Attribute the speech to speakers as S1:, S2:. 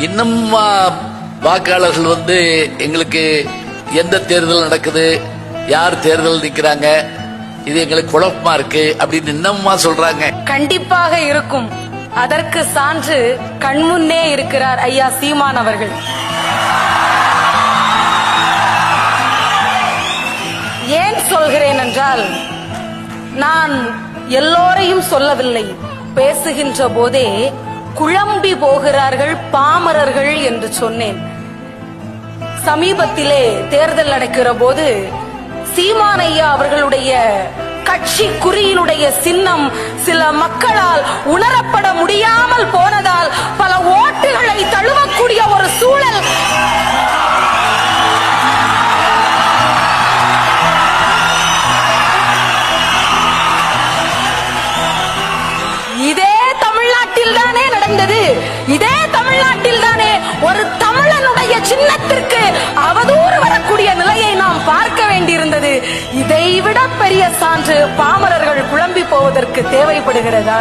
S1: இன்னும் வாக்காளர்கள் எங்களுக்கு எந்த தேர்தல் நடக்குது, யார் தேர்தல் நிக்கிறாங்க, இது எங்களுக்கு குழப்பமா இருக்கு அப்படின்னு இன்னுமா சொல்றாங்க.
S2: கண்டிப்பாக இருக்கும். அதற்கு சான்று கண்முன்னே இருக்கிறார் ஐயா சீமான் அவர்கள். ஏன் சொல்கிறேன் என்றால், நான் எல்லோரையும் சொல்லவில்லை. பேசுகின்ற போதே குழம்பி போகிறார்கள் பாமரர்கள் என்று சொன்னேன். சமீபத்திலே தேர்தல் நடக்கிற போது சீமான் ஐயா அவர்களுடைய கட்சி குறியினுடைய சின்னம் சில மக்களால் உணரப்பட முடியாமல் போனதால் பல ஓட்டுகளை தழுவக்கூடிய ஒரு சூழல் இதே தமிழ்நாட்டில் தானே நடந்தது. இதே தமிழ்நாட்டில் தானே ஒரு தமிழனுடைய சின்னத்திற்கு அவதூறு வரக்கூடிய நிலையை நாம் பார்க்க வேண்டியிருந்தது. இதைவிட பெரிய சான்று பாமரர்கள் குழம்பி போவதற்கு தேவைப்படுகிறதா?